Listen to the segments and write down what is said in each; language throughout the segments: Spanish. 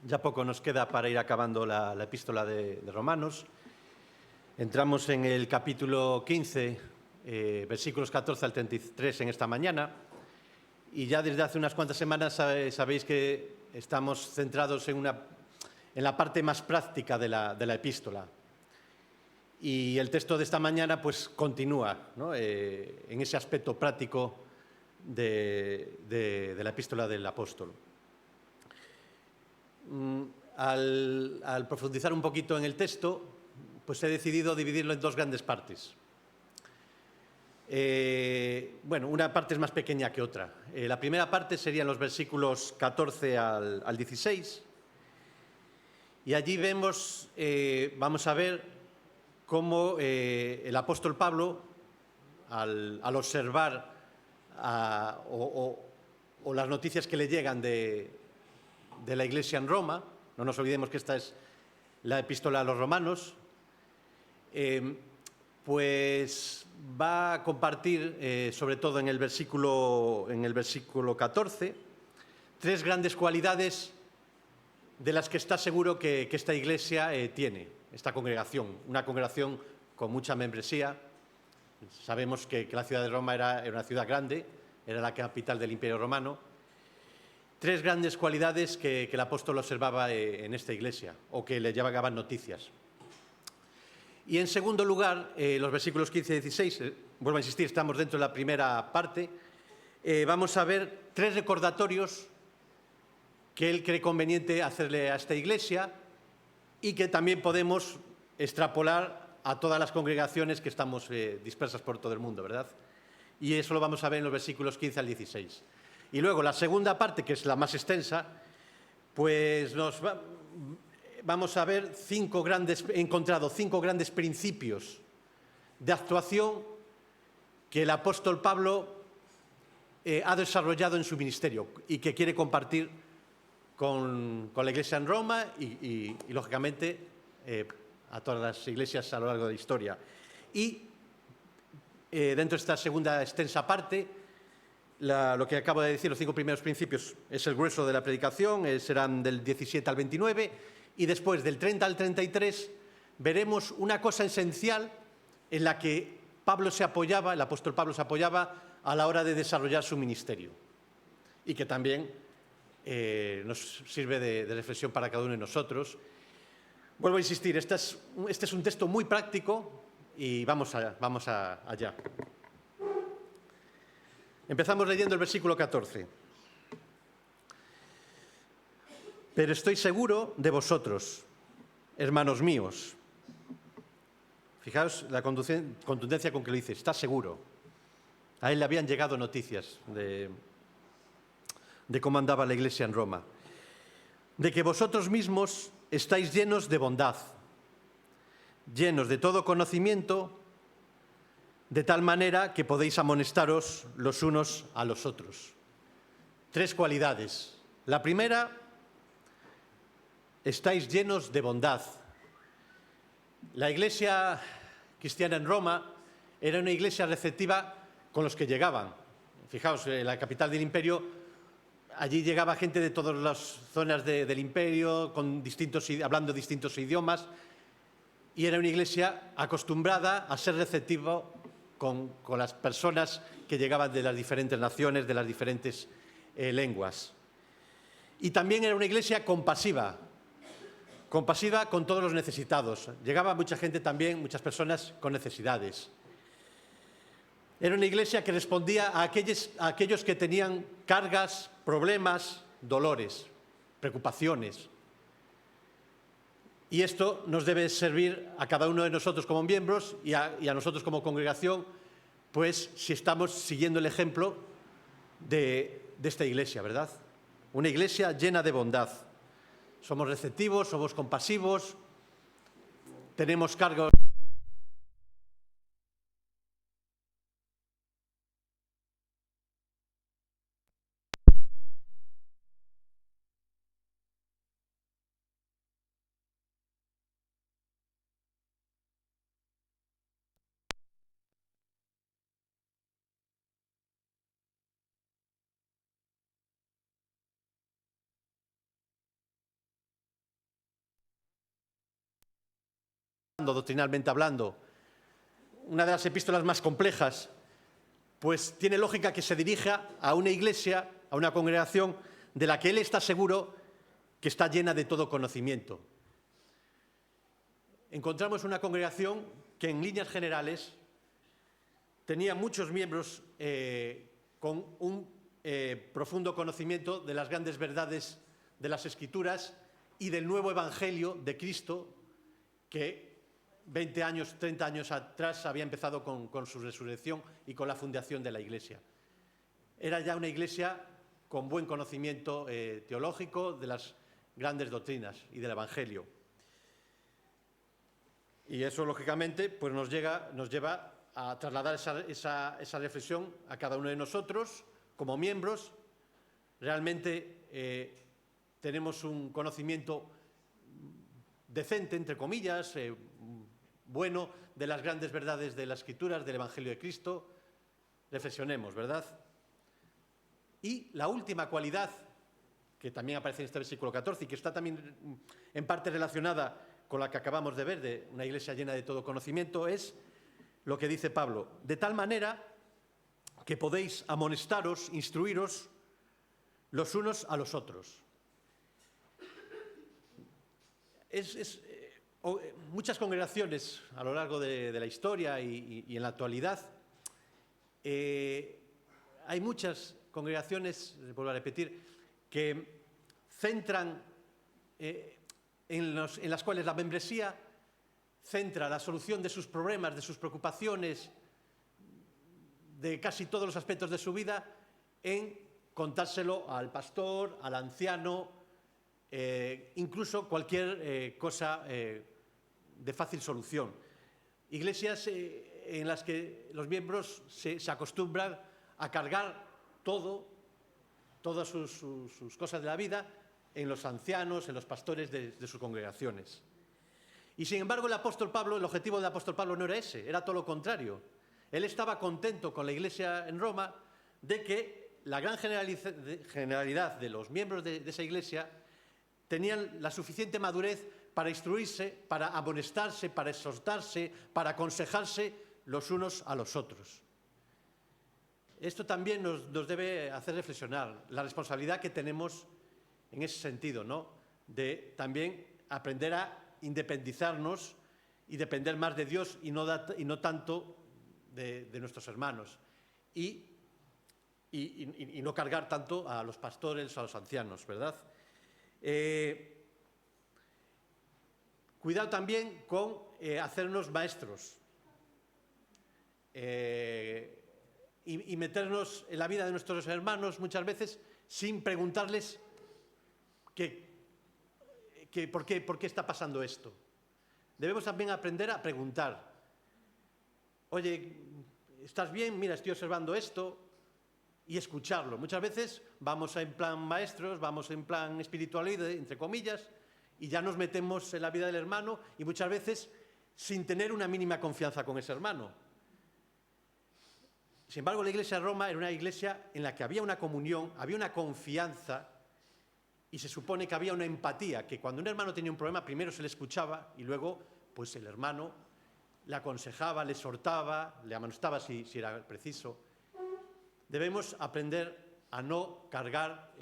Ya poco nos queda para ir acabando la epístola de Romanos. Entramos en el capítulo 15, versículos 14 al 33 en esta mañana. Y ya desde hace unas cuantas semanas sabéis que estamos centrados en la parte más práctica de la epístola. Y el texto de esta mañana pues continúa, ¿no? En ese aspecto práctico de la epístola del apóstol. Al profundizar un poquito en el texto, pues he decidido dividirlo en dos grandes partes. Bueno, una parte es más pequeña que otra. La primera parte serían los versículos 14 al 16. Y allí vemos, vamos a ver cómo el apóstol Pablo, al observar o las noticias que le llegan de la Iglesia en Roma, no nos olvidemos que esta es la epístola a los romanos, pues va a compartir, sobre todo en el versículo 14, tres grandes cualidades de las que está seguro que esta Iglesia tiene, esta congregación, una congregación con mucha membresía. Sabemos que la ciudad de Roma era una ciudad grande, era la capital del Imperio Romano. Tres grandes cualidades que el apóstol observaba en esta iglesia, o que le llevaban noticias. Y en segundo lugar, los versículos 15 y 16, vuelvo a insistir, estamos dentro de la primera parte, vamos a ver tres recordatorios que él cree conveniente hacerle a esta iglesia y que también podemos extrapolar a todas las congregaciones que estamos dispersas por todo el mundo, ¿verdad? Y eso lo vamos a ver en los versículos 15 al 16. Y luego la segunda parte, que es la más extensa, pues vamos a ver he encontrado cinco grandes principios de actuación que el apóstol Pablo ha desarrollado en su ministerio y que quiere compartir con la iglesia en Roma y lógicamente, a todas las iglesias a lo largo de la historia. Y dentro de esta segunda extensa parte, lo que acabo de decir, los cinco primeros principios, es el grueso de la predicación, serán del 17 al 29, y después del 30 al 33 veremos una cosa esencial en la que el apóstol Pablo se apoyaba a la hora de desarrollar su ministerio, y que también nos sirve de reflexión para cada uno de nosotros. Vuelvo a insistir, este es un texto muy práctico y vamos allá. Empezamos leyendo el versículo 14. Pero estoy seguro de vosotros, hermanos míos. Fijaos la contundencia con que lo dice, está seguro. A él le habían llegado noticias de cómo andaba la iglesia en Roma. De que vosotros mismos estáis llenos de bondad, llenos de todo conocimiento, de tal manera que podéis amonestaros los unos a los otros. Tres cualidades. La primera, estáis llenos de bondad. La iglesia cristiana en Roma era una iglesia receptiva con los que llegaban. Fijaos, en la capital del imperio, allí llegaba gente de todas las zonas del imperio, hablando distintos idiomas, y era una iglesia acostumbrada a ser receptiva con las personas que llegaban de las diferentes naciones, de las diferentes lenguas. Y también era una iglesia compasiva con todos los necesitados. Llegaba mucha gente también, muchas personas con necesidades. Era una iglesia que respondía a aquellos que tenían cargas, problemas, dolores, preocupaciones. Y esto nos debe servir a cada uno de nosotros como miembros y a nosotros como congregación, pues si estamos siguiendo el ejemplo de esta iglesia, ¿verdad? Una iglesia llena de bondad. Somos receptivos, somos compasivos, tenemos cargas. doctrinalmente hablando, una de las epístolas más complejas, pues tiene lógica que se dirija a una iglesia, a una congregación de la que él está seguro que está llena de todo conocimiento. Encontramos una congregación que en líneas generales tenía muchos miembros con un profundo conocimiento de las grandes verdades de las Escrituras y del nuevo Evangelio de Cristo que 20 años, 30 años atrás había empezado con su resurrección y con la fundación de la Iglesia. Era ya una iglesia con buen conocimiento teológico de las grandes doctrinas y del Evangelio. Y eso, lógicamente, pues nos lleva a trasladar esa reflexión a cada uno de nosotros como miembros. Realmente tenemos un conocimiento decente, entre comillas, bueno, de las grandes verdades de las Escrituras, del Evangelio de Cristo. Reflexionemos, ¿verdad? Y la última cualidad, que también aparece en este versículo 14 y que está también en parte relacionada con la que acabamos de ver, de una iglesia llena de todo conocimiento, es lo que dice Pablo: de tal manera que podéis amonestaros, instruiros los unos a los otros. Muchas congregaciones a lo largo de la historia y en la actualidad, hay muchas congregaciones, vuelvo a repetir, que centran en las cuales la membresía centra la solución de sus problemas, de sus preocupaciones, de casi todos los aspectos de su vida, en contárselo al pastor, al anciano, incluso cualquier cosa de fácil solución. Iglesias en las que los miembros se acostumbran a cargar todas sus cosas de la vida en los ancianos, en los pastores de sus congregaciones. Y sin embargo, el objetivo del apóstol Pablo no era ese, era todo lo contrario. Él estaba contento con la iglesia en Roma de que la gran generalidad de los miembros de esa iglesia tenían la suficiente madurez para instruirse, para amonestarse, para exhortarse, para aconsejarse los unos a los otros. Esto también nos debe hacer reflexionar la responsabilidad que tenemos en ese sentido, ¿no? De también aprender a independizarnos y depender más de Dios y no tanto de nuestros hermanos. Y no cargar tanto a los pastores o a los ancianos, ¿verdad? Cuidado también con hacernos maestros y meternos en la vida de nuestros hermanos muchas veces sin preguntarles por qué está pasando esto. Debemos también aprender a preguntar. Oye, ¿estás bien? Mira, estoy observando esto. Y escucharlo. Muchas veces vamos en plan maestros, vamos en plan espiritualidad, entre comillas, y ya nos metemos en la vida del hermano y muchas veces sin tener una mínima confianza con ese hermano. Sin embargo, la iglesia de Roma era una iglesia en la que había una comunión, había una confianza y se supone que había una empatía, que cuando un hermano tenía un problema primero se le escuchaba y luego pues el hermano le aconsejaba, le exhortaba, le amonestaba si era preciso. Debemos aprender a no cargar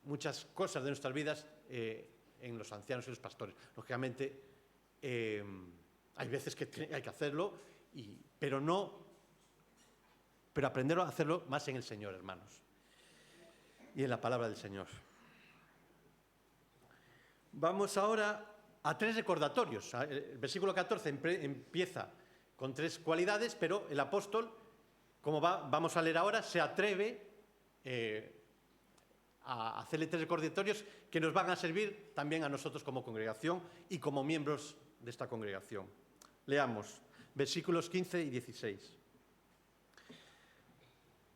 muchas cosas de nuestras vidas en los ancianos y los pastores. Lógicamente, hay veces que hay que hacerlo, pero aprender a hacerlo más en el Señor, hermanos, y en la palabra del Señor. Vamos ahora a 3 recordatorios. El versículo 14 empieza con 3 cualidades, pero el apóstol, como vamos a leer ahora, se atreve a hacerle 3 recordatorios que nos van a servir también a nosotros como congregación y como miembros de esta congregación. Leamos versículos 15 y 16.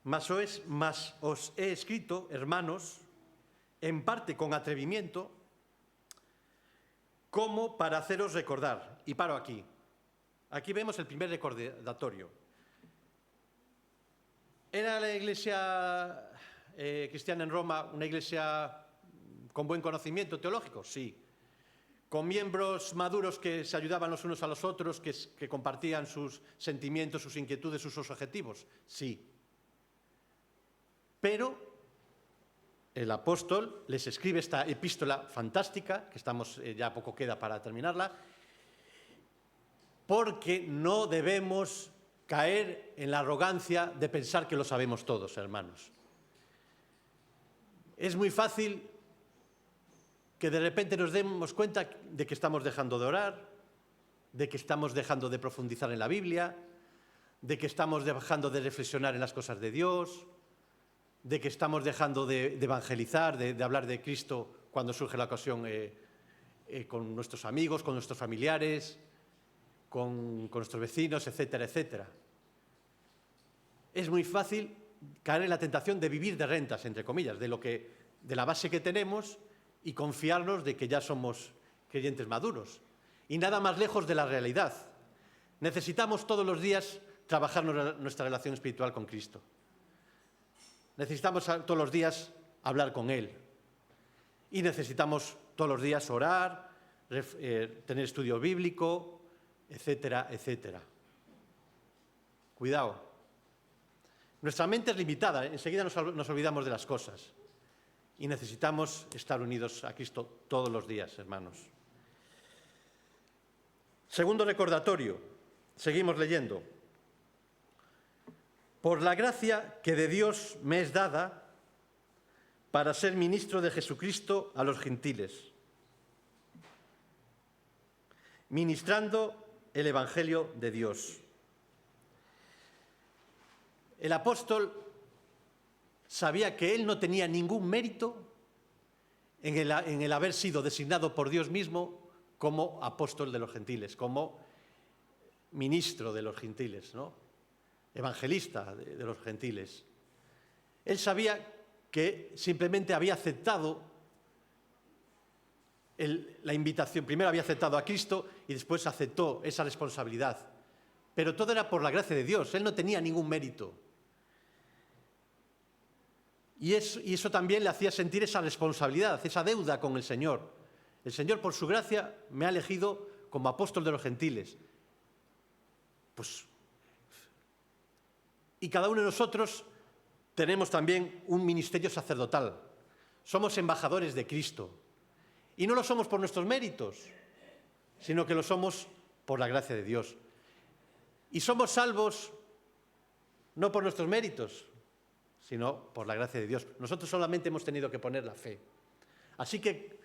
Mas os he escrito, hermanos, en parte con atrevimiento, como para haceros recordar. Y paro aquí. Aquí vemos el primer recordatorio. ¿Era la iglesia cristiana en Roma una iglesia con buen conocimiento teológico? Sí. con miembros maduros que se ayudaban los unos a los otros, que compartían sus sentimientos, sus inquietudes, sus objetivos. Sí. Pero el apóstol les escribe esta epístola fantástica, que ya poco queda para terminarla, porque no debemos caer en la arrogancia de pensar que lo sabemos todos, hermanos. Es muy fácil que de repente nos demos cuenta de que estamos dejando de orar, de que estamos dejando de profundizar en la Biblia, de que estamos dejando de reflexionar en las cosas de Dios, de que estamos dejando de evangelizar, de hablar de Cristo cuando surge la ocasión con nuestros amigos, con nuestros familiares, con nuestros vecinos, etcétera, etcétera. Es muy fácil caer en la tentación de vivir de rentas, entre comillas, de la base que tenemos y confiarnos de que ya somos creyentes maduros. Y nada más lejos de la realidad. Necesitamos todos los días trabajar nuestra relación espiritual con Cristo. Necesitamos todos los días hablar con Él. Y necesitamos todos los días orar, tener estudio bíblico, etcétera, etcétera. Cuidado. Nuestra mente es limitada, enseguida nos olvidamos de las cosas. Y necesitamos estar unidos a Cristo todos los días, hermanos. Segundo recordatorio, seguimos leyendo. Por la gracia que de Dios me es dada para ser ministro de Jesucristo a los gentiles, ministrando el Evangelio de Dios. El apóstol sabía que él no tenía ningún mérito en el haber sido designado por Dios mismo como apóstol de los gentiles, como ministro de los gentiles, ¿no? Evangelista de los gentiles. Él sabía que simplemente había aceptado la invitación. Primero había aceptado a Cristo y después aceptó esa responsabilidad. Pero todo era por la gracia de Dios. Él no tenía ningún mérito. Y eso también le hacía sentir esa responsabilidad, esa deuda con el Señor. El Señor, por su gracia, me ha elegido como apóstol de los gentiles. Y cada uno de nosotros tenemos también un ministerio sacerdotal. Somos embajadores de Cristo. Y no lo somos por nuestros méritos, sino que lo somos por la gracia de Dios. Y somos salvos no por nuestros méritos, sino por la gracia de Dios. Nosotros solamente hemos tenido que poner la fe. Así que,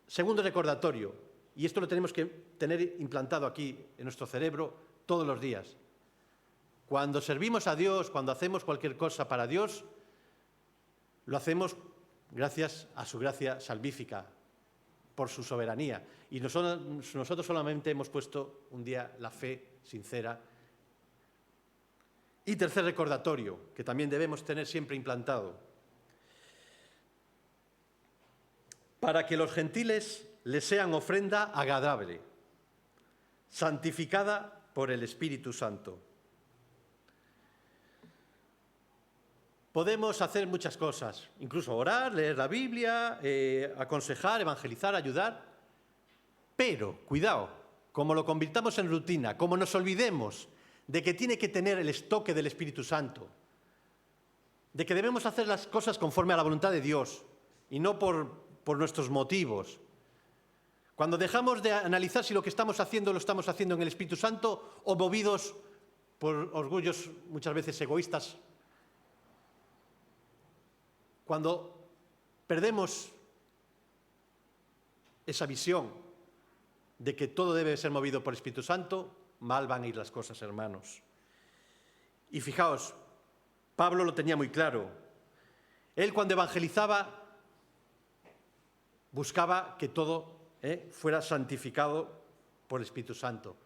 segundo recordatorio, y esto lo tenemos que tener implantado aquí en nuestro cerebro todos los días. Cuando servimos a Dios, cuando hacemos cualquier cosa para Dios, lo hacemos gracias a su gracia salvífica, por su soberanía. Y nosotros solamente hemos puesto un día la fe sincera. Y tercer recordatorio, que también debemos tener siempre implantado. Para que los gentiles les sean ofrenda agradable, santificada por el Espíritu Santo. Podemos hacer muchas cosas, incluso orar, leer la Biblia, aconsejar, evangelizar, ayudar, pero, cuidado, como lo convirtamos en rutina, como nos olvidemos de que tiene que tener el estoque del Espíritu Santo, de que debemos hacer las cosas conforme a la voluntad de Dios y no por nuestros motivos. Cuando dejamos de analizar si lo que estamos haciendo lo estamos haciendo en el Espíritu Santo o movidos por orgullos muchas veces egoístas, cuando perdemos esa visión de que todo debe ser movido por el Espíritu Santo, mal van a ir las cosas, hermanos. Y fijaos, Pablo lo tenía muy claro. Él, cuando evangelizaba, buscaba que todo fuera santificado por el Espíritu Santo.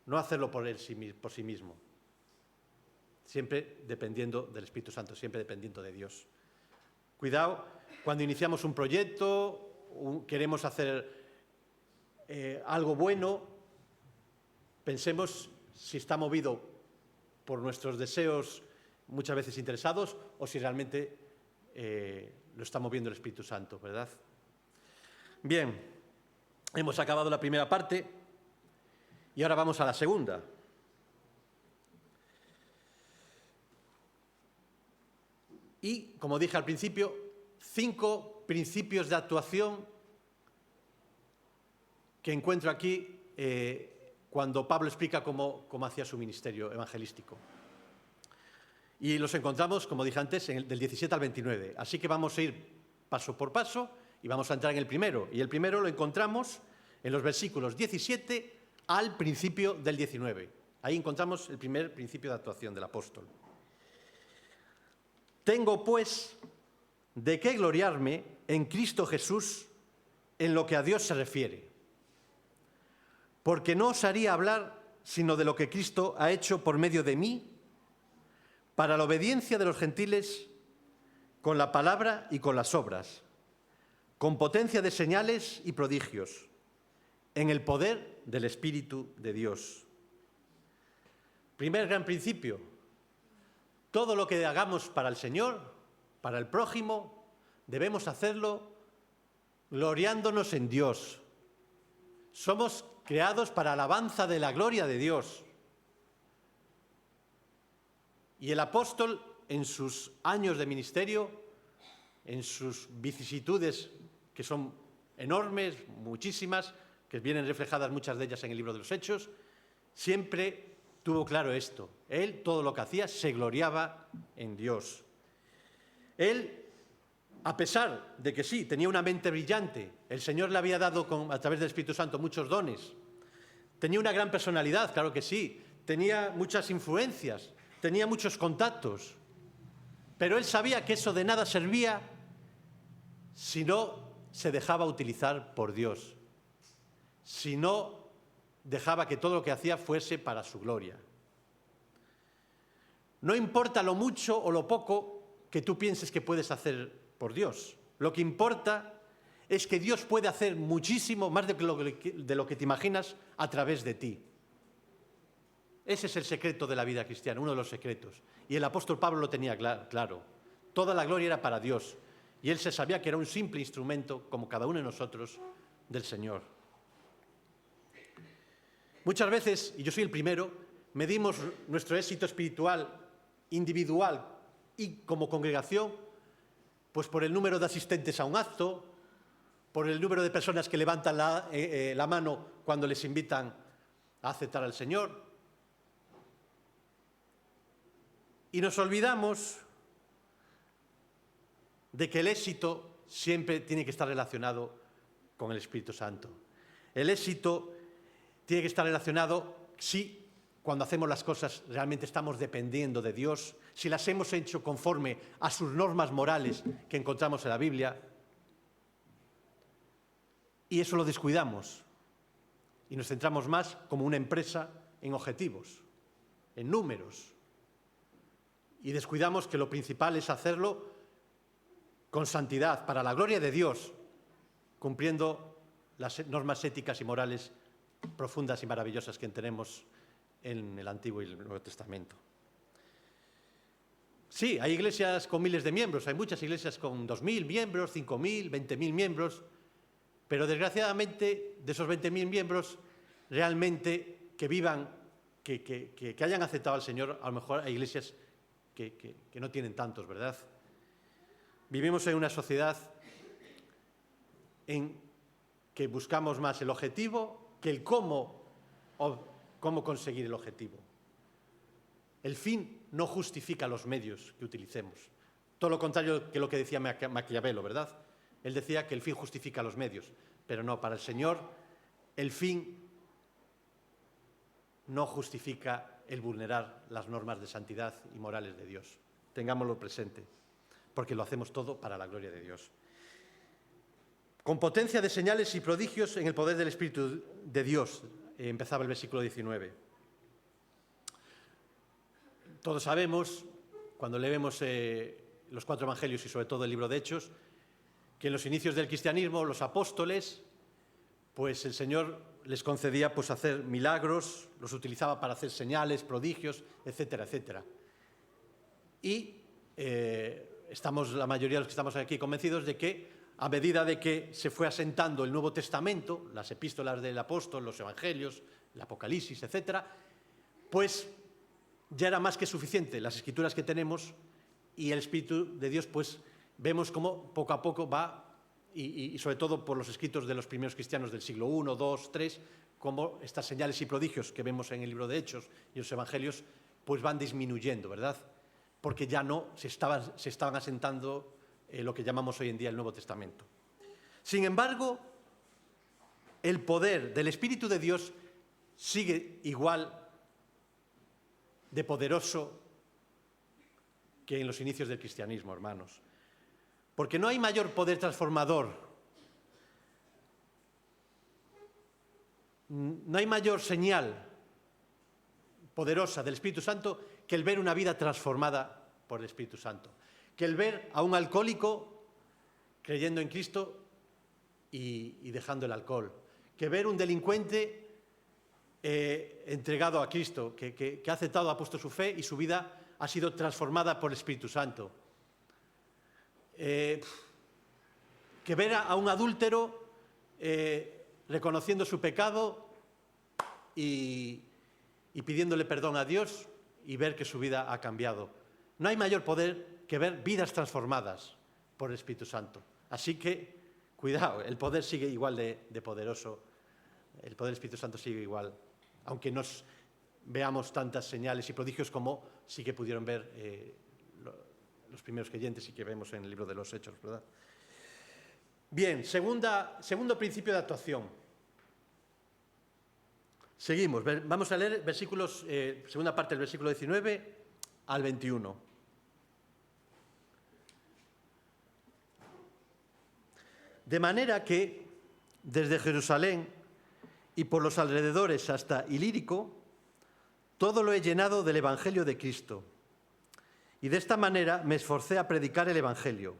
No hacerlo por sí mismo. Siempre dependiendo del Espíritu Santo, siempre dependiendo de Dios. Cuidado, cuando iniciamos un proyecto, queremos hacer algo bueno, pensemos si está movido por nuestros deseos muchas veces interesados o si realmente lo está moviendo el Espíritu Santo, ¿verdad? Bien, Hemos acabado la primera parte y ahora vamos a la segunda. Y, como dije al principio, 5 principios de actuación que encuentro aquí cuando Pablo explica cómo hacía su ministerio evangelístico. Y los encontramos, como dije antes, del 17 al 29. Así que vamos a ir paso por paso y vamos a entrar en el primero. Y el primero lo encontramos en los versículos 17 al principio del 19. Ahí encontramos el primer principio de actuación del apóstol. Tengo, pues, de qué gloriarme en Cristo Jesús en lo que a Dios se refiere. Porque no osaría hablar sino de lo que Cristo ha hecho por medio de mí para la obediencia de los gentiles con la palabra y con las obras, con potencia de señales y prodigios, en el poder del Espíritu de Dios. Primer gran principio: todo lo que hagamos para el Señor, para el prójimo, debemos hacerlo gloriándonos en Dios. Somos creados para alabanza de la gloria de Dios. Y el apóstol, en sus años de ministerio, en sus vicisitudes, que son enormes, muchísimas, que vienen reflejadas muchas de ellas en el libro de los Hechos, siempre tuvo claro esto. Él, todo lo que hacía, se gloriaba en Dios. Él, a pesar de que sí, tenía una mente brillante, el Señor le había dado a través del Espíritu Santo muchos dones, tenía una gran personalidad, claro que sí, tenía muchas influencias, tenía muchos contactos, pero él sabía que eso de nada servía si no se dejaba utilizar por Dios, si no dejaba que todo lo que hacía fuese para su gloria. No importa lo mucho o lo poco que tú pienses que puedes hacer por Dios. Lo que importa es que Dios puede hacer muchísimo más de lo que te imaginas a través de ti. Ese es el secreto de la vida cristiana, uno de los secretos. Y el apóstol Pablo lo tenía claro. Toda la gloria era para Dios. Y él se sabía que era un simple instrumento, como cada uno de nosotros, del Señor. Muchas veces, y yo soy el primero, medimos nuestro éxito espiritual, individual y como congregación, pues por el número de asistentes a un acto, por el número de personas que levantan la mano cuando les invitan a aceptar al Señor. Y nos olvidamos de que el éxito siempre tiene que estar relacionado con el Espíritu Santo. El éxito tiene que estar relacionado, sí, cuando hacemos las cosas realmente estamos dependiendo de Dios, si las hemos hecho conforme a sus normas morales que encontramos en la Biblia, y eso lo descuidamos y nos centramos más como una empresa en objetivos, en números, y descuidamos que lo principal es hacerlo con santidad, para la gloria de Dios, cumpliendo las normas éticas y morales profundas y maravillosas que tenemos en el Antiguo y el Nuevo Testamento. Sí, hay iglesias con miles de miembros, hay muchas iglesias con 2.000 miembros, 5.000, 20.000 miembros, pero desgraciadamente de esos 20.000 miembros, realmente que vivan, que hayan aceptado al Señor, a lo mejor hay iglesias que no tienen tantos, ¿verdad? Vivimos en una sociedad en que buscamos más el objetivo que el cómo conseguir el objetivo. El fin no justifica los medios que utilicemos. Todo lo contrario que lo que decía Maquiavelo, ¿verdad? Él decía que el fin justifica los medios, pero no, para el Señor el fin no justifica el vulnerar las normas de santidad y morales de Dios. Tengámoslo presente, porque lo hacemos todo para la gloria de Dios. Con potencia de señales y prodigios en el poder del Espíritu de Dios, empezaba el versículo 19. Todos sabemos, cuando leemos los 4 evangelios y sobre todo el libro de Hechos, que en los inicios del cristianismo los apóstoles, pues el Señor les concedía pues hacer milagros, los utilizaba para hacer señales, prodigios, etcétera, etcétera. Y estamos, la mayoría de los que estamos aquí, convencidos de que a medida de que se fue asentando el Nuevo Testamento, las epístolas del apóstol, los evangelios, el Apocalipsis, etc., pues ya era más que suficiente las escrituras que tenemos, y el Espíritu de Dios, pues vemos cómo poco a poco va, y sobre todo por los escritos de los primeros cristianos del siglo I, II, III, cómo estas señales y prodigios que vemos en el libro de Hechos y los evangelios pues van disminuyendo, ¿verdad? Porque ya no se estaban asentando lo que llamamos hoy en día el Nuevo Testamento. Sin embargo, el poder del Espíritu de Dios sigue igual de poderoso que en los inicios del cristianismo, hermanos. Porque no hay mayor poder transformador, no hay mayor señal poderosa del Espíritu Santo que el ver una vida transformada por el Espíritu Santo, que el ver a un alcohólico creyendo en Cristo y dejando el alcohol, que ver un delincuente entregado a Cristo, que ha aceptado, ha puesto su fe y su vida ha sido transformada por el Espíritu Santo. Que ver a un adúltero reconociendo su pecado y pidiéndole perdón a Dios y ver que su vida ha cambiado. No hay mayor poder que ver vidas transformadas por el Espíritu Santo. Así que, cuidado, el poder sigue igual de poderoso, el poder del Espíritu Santo sigue igual, aunque nos veamos tantas señales y prodigios como sí que pudieron ver los primeros creyentes y que vemos en el libro de los Hechos, ¿verdad? Bien, segundo principio de actuación. Seguimos, vamos a leer versículos, segunda parte del versículo 19 al 21. De manera que, desde Jerusalén y por los alrededores hasta Ilírico, todo lo he llenado del Evangelio de Cristo. Y de esta manera me esforcé a predicar el Evangelio,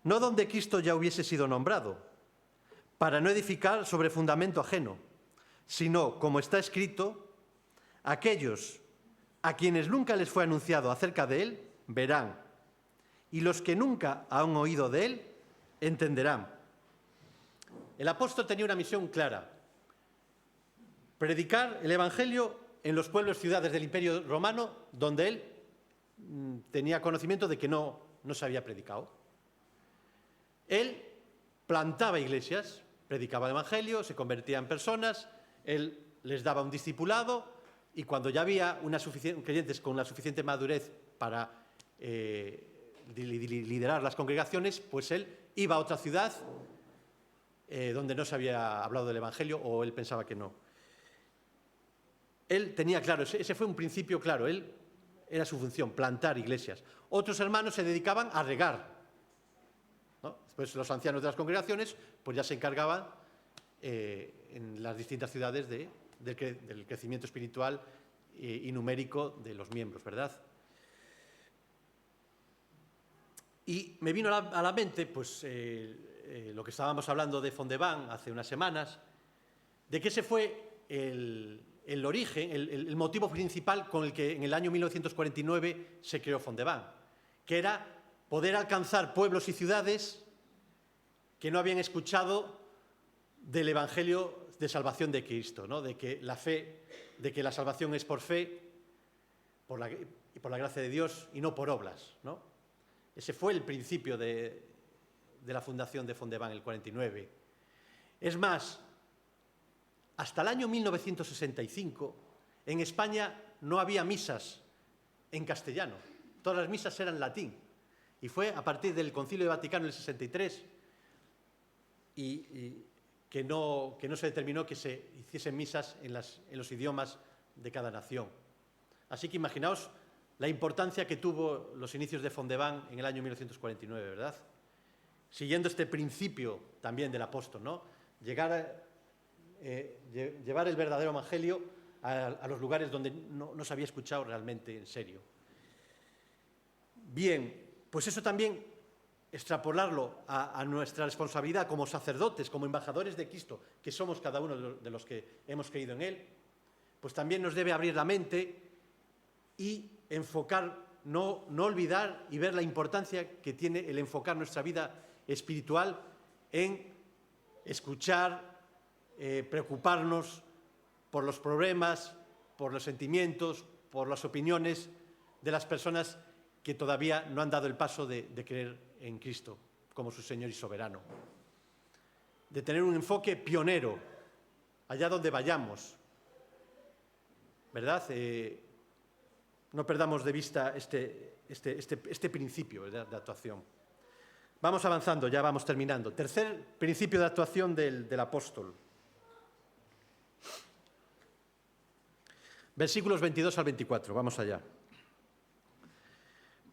no donde Cristo ya hubiese sido nombrado, para no edificar sobre fundamento ajeno, sino, como está escrito, aquellos a quienes nunca les fue anunciado acerca de él, verán, y los que nunca han oído de él, entenderán. El apóstol tenía una misión clara: predicar el Evangelio en los pueblos y ciudades del Imperio Romano, donde él tenía conocimiento de que no se había predicado. Él plantaba iglesias, predicaba el Evangelio, se convertía en personas, él les daba un discipulado, y cuando ya había creyentes con la suficiente madurez para liderar las congregaciones, pues él iba a otra ciudad donde no se había hablado del Evangelio, o él pensaba que no. Él tenía claro, ese fue un principio claro, él era su función, plantar iglesias. Otros hermanos se dedicaban a regar, ¿no? Después los ancianos de las congregaciones pues ya se encargaban en las distintas ciudades del crecimiento espiritual y numérico de los miembros, ¿verdad? Y me vino a la mente pues, lo que estábamos hablando de Fondeván hace unas semanas, de que ese fue el origen, el motivo principal con el que en el año 1949 se creó Fondeván, que era poder alcanzar pueblos y ciudades que no habían escuchado del Evangelio de salvación de Cristo, ¿no? De que la salvación es por fe y por la gracia de Dios y no por obras, ¿no? Ese fue el principio de la fundación de Fondeván en el 49. Es más, hasta el año 1965, en España no había misas en castellano. Todas las misas eran en latín. Y fue a partir del Concilio Vaticano en el 63 que no se determinó que se hiciesen misas en los idiomas de cada nación. Así que imaginaos la importancia que tuvo los inicios de Fondeván en el año 1949, ¿verdad? Siguiendo este principio también del apóstol, ¿no? Llevar el verdadero evangelio a los lugares donde no se había escuchado realmente en serio. Bien, pues eso también, extrapolarlo a nuestra responsabilidad como sacerdotes, como embajadores de Cristo, que somos cada uno de los que hemos creído en Él, pues también nos debe abrir la mente y enfocar, no olvidar y ver la importancia que tiene el enfocar nuestra vida espiritual en escuchar, preocuparnos por los problemas, por los sentimientos, por las opiniones de las personas que todavía no han dado el paso de creer en Cristo como su Señor y soberano. De tener un enfoque pionero, allá donde vayamos, ¿verdad? No perdamos de vista este principio, ¿verdad?, de actuación. Vamos avanzando, ya vamos terminando. Tercer principio de actuación del apóstol. Versículos 22 al 24, vamos allá.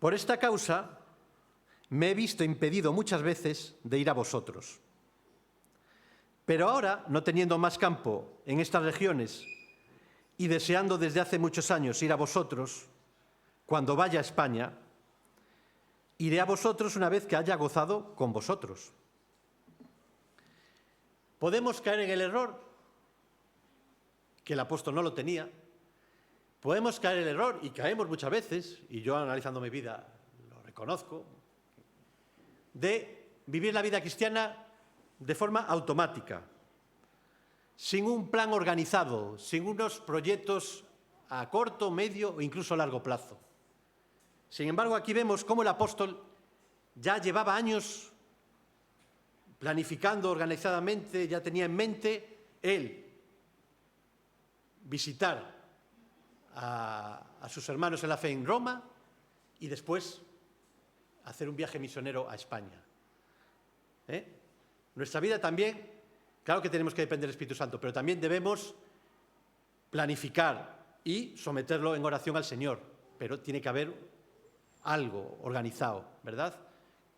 Por esta causa me he visto impedido muchas veces de ir a vosotros. Pero ahora, no teniendo más campo en estas regiones y deseando desde hace muchos años ir a vosotros, cuando vaya a España, iré a vosotros una vez que haya gozado con vosotros. Podemos caer en el error, que el apóstol no lo tenía. Podemos caer en el error, y caemos muchas veces, y yo analizando mi vida lo reconozco, de vivir la vida cristiana de forma automática, sin un plan organizado, sin unos proyectos a corto, medio o incluso largo plazo. Sin embargo, aquí vemos cómo el apóstol ya llevaba años planificando organizadamente, ya tenía en mente él visitar a sus hermanos en la fe en Roma y después hacer un viaje misionero a España. Nuestra vida también, claro que tenemos que depender del Espíritu Santo, pero también debemos planificar y someterlo en oración al Señor, pero tiene que haber algo organizado, ¿verdad?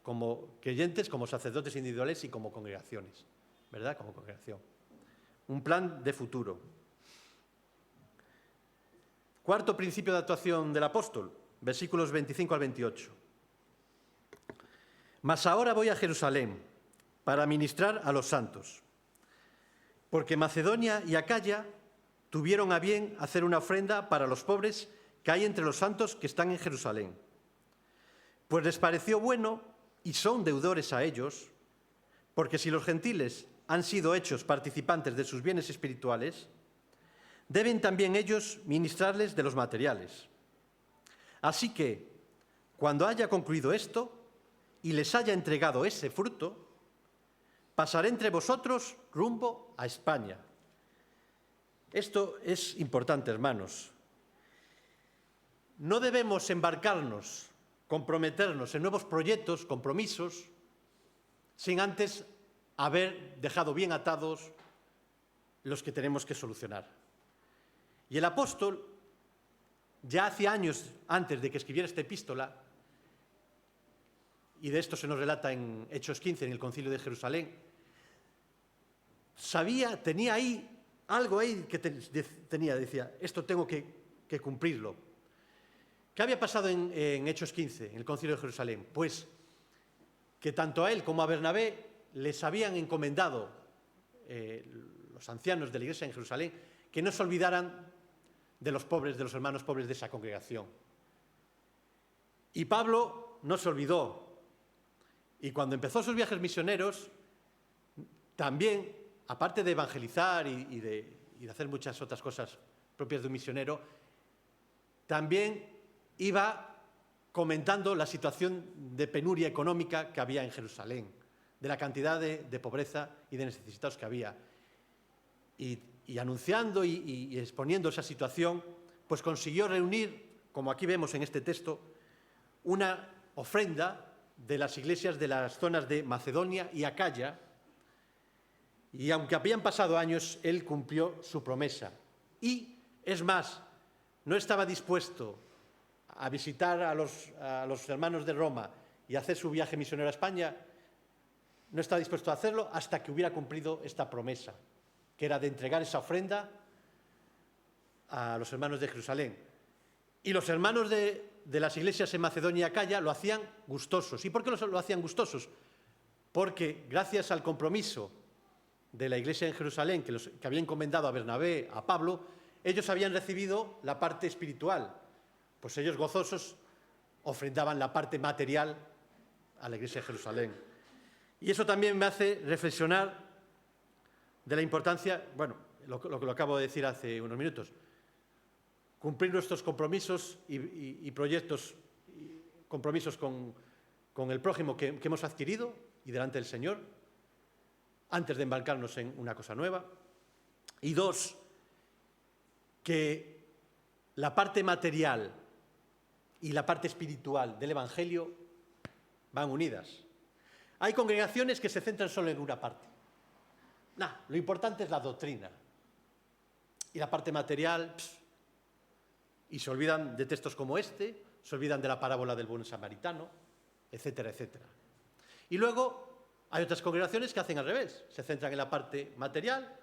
Como creyentes, como sacerdotes individuales y como congregaciones, ¿verdad? Como congregación. Un plan de futuro. Cuarto principio de actuación del apóstol, versículos 25 al 28. Mas ahora voy a Jerusalén para ministrar a los santos, porque Macedonia y Acaya tuvieron a bien hacer una ofrenda para los pobres que hay entre los santos que están en Jerusalén. Pues les pareció bueno, y son deudores a ellos, porque si los gentiles han sido hechos participantes de sus bienes espirituales, deben también ellos ministrarles de los materiales. Así que, cuando haya concluido esto y les haya entregado ese fruto, pasaré entre vosotros rumbo a España. Esto es importante, hermanos. No debemos embarcarnos, comprometernos en nuevos proyectos, compromisos, sin antes haber dejado bien atados los que tenemos que solucionar. Y el apóstol, ya hacía años antes de que escribiera esta epístola, y de esto se nos relata en Hechos 15, en el Concilio de Jerusalén, tenía ahí algo ahí que decía, esto tengo que cumplirlo. ¿Qué había pasado en Hechos 15, en el Concilio de Jerusalén? Pues que tanto a él como a Bernabé les habían encomendado los ancianos de la iglesia en Jerusalén que no se olvidaran de los pobres, de los hermanos pobres de esa congregación. Y Pablo no se olvidó. Y cuando empezó sus viajes misioneros, también, aparte de evangelizar y de hacer muchas otras cosas propias de un misionero, también iba comentando la situación de penuria económica que había en Jerusalén, de la cantidad de pobreza y de necesitados que había. Y anunciando y exponiendo esa situación, pues consiguió reunir, como aquí vemos en este texto, una ofrenda de las iglesias de las zonas de Macedonia y Acaya, y aunque habían pasado años, él cumplió su promesa. Y, es más, no estaba dispuesto a visitar a los hermanos de Roma y hacer su viaje misionero a España, no estaba dispuesto a hacerlo hasta que hubiera cumplido esta promesa, que era de entregar esa ofrenda a los hermanos de Jerusalén. Y los hermanos de las iglesias en Macedonia y Acaya lo hacían gustosos. ¿Y por qué lo hacían gustosos? Porque gracias al compromiso de la iglesia en Jerusalén, que había encomendado a Bernabé, a Pablo, ellos habían recibido la parte espiritual. Pues ellos gozosos ofrendaban la parte material a la iglesia de Jerusalén. Y eso también me hace reflexionar de la importancia, bueno, lo que lo acabo de decir hace unos minutos, cumplir nuestros compromisos y proyectos, compromisos con el prójimo que hemos adquirido y delante del Señor, antes de embarcarnos en una cosa nueva. Y dos, que la parte material y la parte espiritual del Evangelio van unidas. Hay congregaciones que se centran solo en una parte. Lo importante es la doctrina. Y la parte material, y se olvidan de textos como este, se olvidan de la parábola del buen samaritano, etcétera, etcétera. Y luego hay otras congregaciones que hacen al revés. Se centran en la parte material,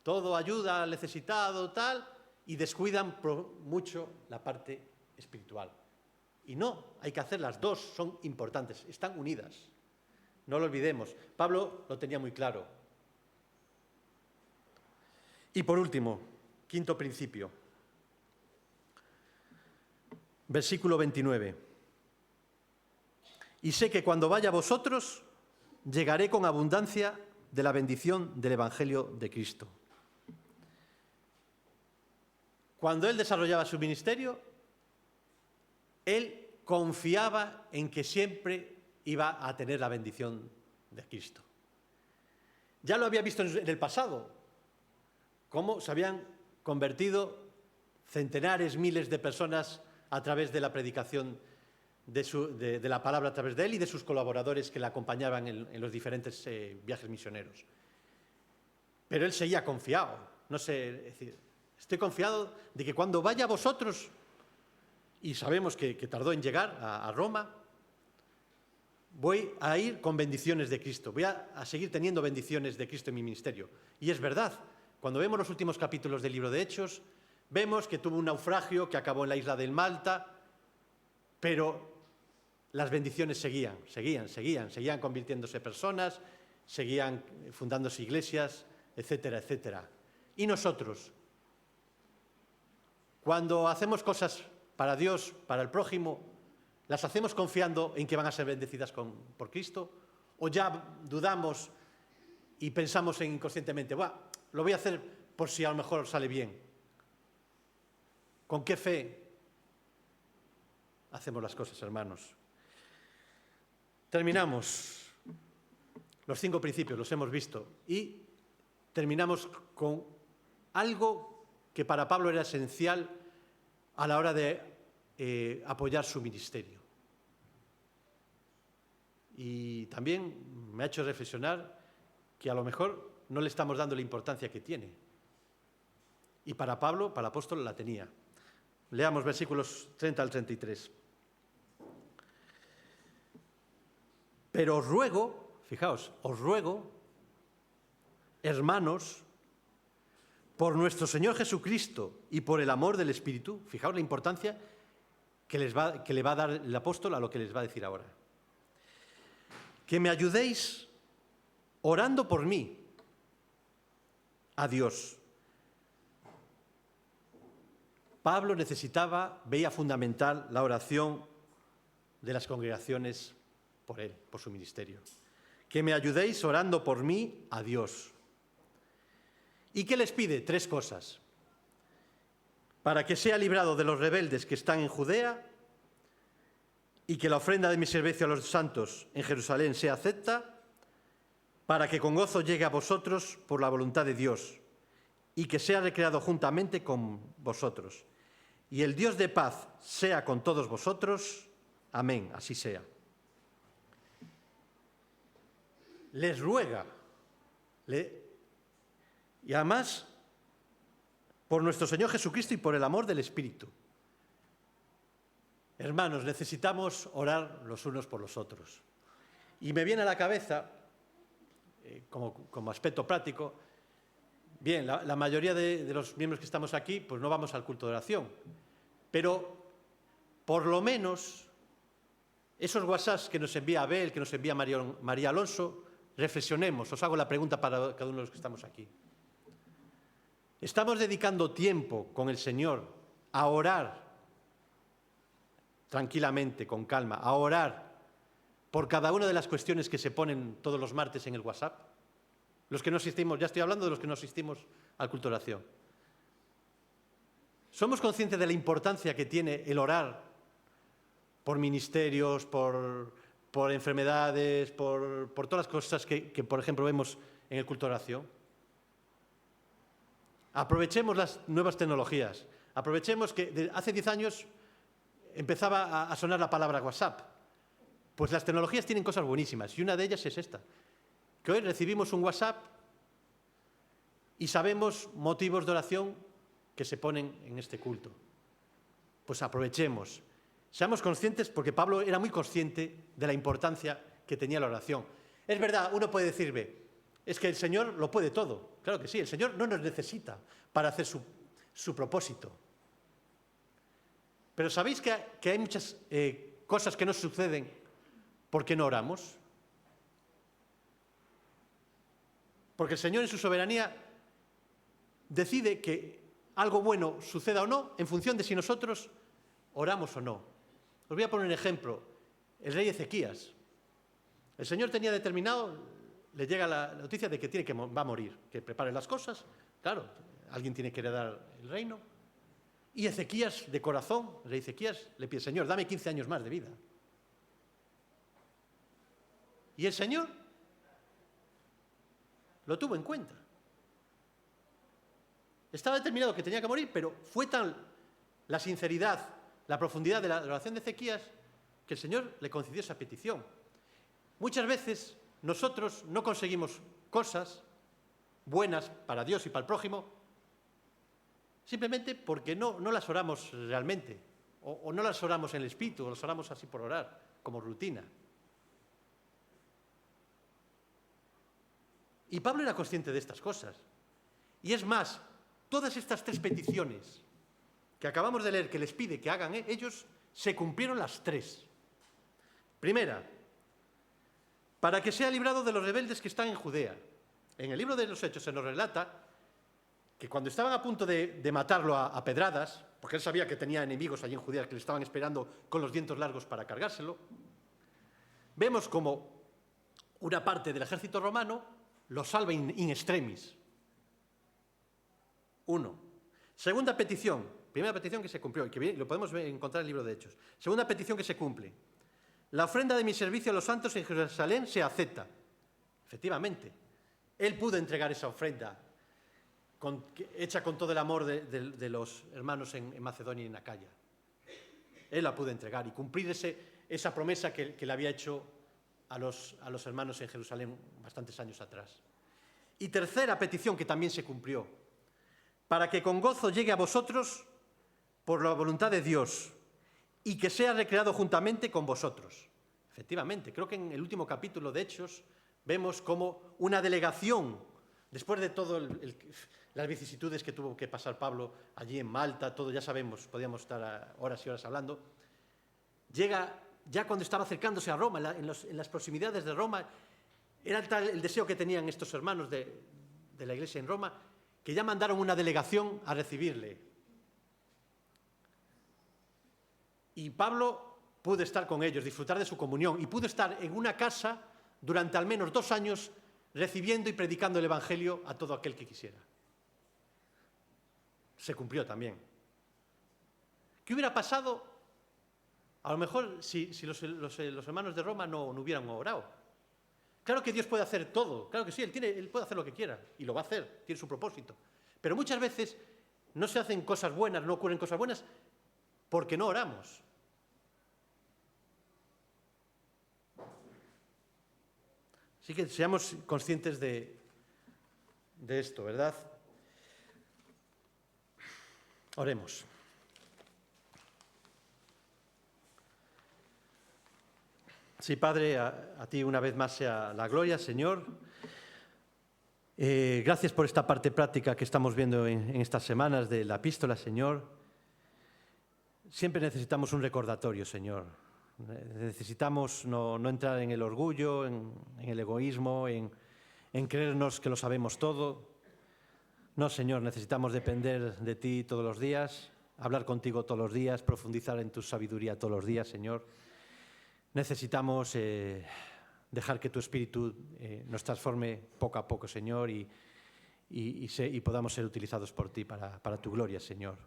todo ayuda al necesitado, tal, y descuidan mucho la parte espiritual. Y no, hay que hacer las dos, son importantes, están unidas. No lo olvidemos. Pablo lo tenía muy claro. Y por último, quinto principio. Versículo 29. Y sé que cuando vaya a vosotros, llegaré con abundancia de la bendición del Evangelio de Cristo. Cuando él desarrollaba su ministerio, él confiaba en que siempre iba a tener la bendición de Cristo. Ya lo había visto en el pasado, cómo se habían convertido centenares, miles de personas a través de la predicación de la palabra a través de él y de sus colaboradores que le acompañaban en los diferentes viajes misioneros. Pero él seguía confiado. No sé, es decir, estoy confiado de que cuando vaya a vosotros, y sabemos que tardó en llegar a Roma, voy a ir con bendiciones de Cristo, voy a seguir teniendo bendiciones de Cristo en mi ministerio. Y es verdad, cuando vemos los últimos capítulos del libro de Hechos, vemos que tuvo un naufragio que acabó en la isla de Malta, pero las bendiciones seguían convirtiéndose personas, seguían fundándose iglesias, etcétera, etcétera. Y nosotros, cuando hacemos cosas para Dios, para el prójimo, ¿las hacemos confiando en que van a ser bendecidas por Cristo? ¿O ya dudamos y pensamos inconscientemente, lo voy a hacer por si a lo mejor sale bien? ¿Con qué fe hacemos las cosas, hermanos? Terminamos. Los 5 principios los hemos visto y terminamos con algo que para Pablo era esencial a la hora de apoyar su ministerio. Y también me ha hecho reflexionar que a lo mejor no le estamos dando la importancia que tiene. Y para Pablo, para el apóstol, la tenía. Leamos versículos 30 al 33. Pero os ruego, fijaos, os ruego, hermanos, por nuestro Señor Jesucristo y por el amor del Espíritu, fijaos la importancia que le va a dar el apóstol a lo que les va a decir ahora. Que me ayudéis orando por mí a Dios. Pablo veía fundamental la oración de las congregaciones por él, por su ministerio. Que me ayudéis orando por mí a Dios. ¿Y qué les pide? 3 cosas. Para que sea librado de los rebeldes que están en Judea y que la ofrenda de mi servicio a los santos en Jerusalén sea acepta, para que con gozo llegue a vosotros por la voluntad de Dios y que sea recreado juntamente con vosotros. Y el Dios de paz sea con todos vosotros. Amén, así sea. Les ruega, y además por nuestro Señor Jesucristo y por el amor del Espíritu. Hermanos, necesitamos orar los unos por los otros. Y me viene a la cabeza, como aspecto práctico, bien, la mayoría de los miembros que estamos aquí, pues no vamos al culto de oración, pero por lo menos esos WhatsApps que nos envía Abel, que nos envía María Alonso, reflexionemos. Os hago la pregunta para cada uno de los que estamos aquí. ¿Estamos dedicando tiempo con el Señor a orar tranquilamente, con calma, a orar por cada una de las cuestiones que se ponen todos los martes en el WhatsApp? Los que no asistimos, ya estoy hablando de los que no asistimos al culto de oración. ¿Somos conscientes de la importancia que tiene el orar por ministerios, por enfermedades, por todas las cosas que, por ejemplo, vemos en el culto de oración? Aprovechemos las nuevas tecnologías. Aprovechemos que hace 10 años empezaba a sonar la palabra WhatsApp. Pues las tecnologías tienen cosas buenísimas y una de ellas es esta, que hoy recibimos un WhatsApp y sabemos motivos de oración que se ponen en este culto. Pues aprovechemos, seamos conscientes, porque Pablo era muy consciente de la importancia que tenía la oración. Es verdad, uno puede decirme, es que el Señor lo puede todo. Claro que sí, el Señor no nos necesita para hacer su propósito. Pero ¿sabéis que hay muchas cosas que no suceden porque no oramos? Porque el Señor en su soberanía decide que algo bueno suceda o no en función de si nosotros oramos o no. Os voy a poner un ejemplo. El rey Ezequías. El Señor tenía determinado, le llega la noticia de que va a morir, que prepare las cosas. Claro, alguien tiene que heredar el reino. Y Ezequías, de corazón, el rey Ezequías, le pide, Señor, dame 15 años más de vida. Y el Señor lo tuvo en cuenta. Estaba determinado que tenía que morir, pero fue tal la sinceridad, la profundidad de la oración de Ezequías, que el Señor le concedió esa petición. Muchas veces nosotros no conseguimos cosas buenas para Dios y para el prójimo simplemente porque no las oramos realmente, o no las oramos en el espíritu, o las oramos así por orar, como rutina. Y Pablo era consciente de estas cosas. Y es más, todas estas 3 peticiones que acabamos de leer, que les pide que hagan ellos, se cumplieron las 3. Primera, para que sea librado de los rebeldes que están en Judea. En el libro de los Hechos se nos relata que cuando estaban a punto de matarlo a pedradas, porque él sabía que tenía enemigos allí en Judea que le estaban esperando con los dientes largos para cargárselo, vemos como una parte del ejército romano lo salva in extremis. 1. Segunda petición, primera petición que se cumplió, y que lo podemos encontrar en el libro de Hechos. Segunda petición que se cumple. La ofrenda de mi servicio a los santos en Jerusalén se acepta. Efectivamente, él pudo entregar esa ofrenda hecha con todo el amor de los hermanos en Macedonia y en Acaya. Él la pudo entregar y cumplir esa promesa que le había hecho a los hermanos en Jerusalén bastantes años atrás. Y tercera petición que también se cumplió, para que con gozo llegue a vosotros por la voluntad de Dios y que sea recreado juntamente con vosotros. Efectivamente, creo que en el último capítulo de Hechos vemos como una delegación, después de todas las vicisitudes que tuvo que pasar Pablo allí en Malta, todo ya sabemos, podíamos estar horas y horas hablando, llega ya cuando estaba acercándose a Roma, en las proximidades de Roma, era tal el deseo que tenían estos hermanos de la iglesia en Roma, que ya mandaron una delegación a recibirle. Y Pablo pudo estar con ellos, disfrutar de su comunión, y pudo estar en una casa durante al menos 2 años recibiendo y predicando el Evangelio a todo aquel que quisiera. Se cumplió también. ¿Qué hubiera pasado? A lo mejor si los hermanos de Roma no hubieran orado. Claro que Dios puede hacer todo, claro que sí, Él puede hacer lo que quiera, y lo va a hacer, tiene su propósito. Pero muchas veces no se hacen cosas buenas, no ocurren cosas buenas, porque no oramos. Así que seamos conscientes de esto, ¿verdad? Oremos. Sí, Padre, a ti una vez más sea la gloria, Señor. Gracias por esta parte práctica que estamos viendo en estas semanas de la epístola, Señor. Siempre necesitamos un recordatorio, Señor. Necesitamos no entrar en el orgullo, en el egoísmo, en creernos que lo sabemos todo. No, Señor, necesitamos depender de ti todos los días, hablar contigo todos los días, profundizar en tu sabiduría todos los días, Señor. necesitamos dejar que tu Espíritu nos transforme poco a poco, Señor, y podamos ser utilizados por ti para tu gloria, Señor.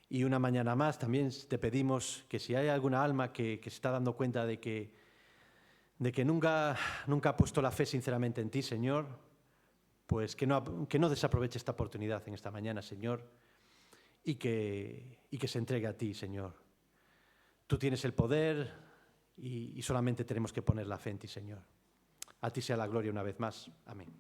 Y una mañana más también te pedimos que si hay alguna alma que se está dando cuenta de que nunca ha puesto la fe sinceramente en ti, Señor, pues que no desaproveche esta oportunidad en esta mañana, Señor, y que se entregue a ti, Señor. Tú tienes el poder y solamente tenemos que poner la fe en ti, Señor. A ti sea la gloria una vez más. Amén.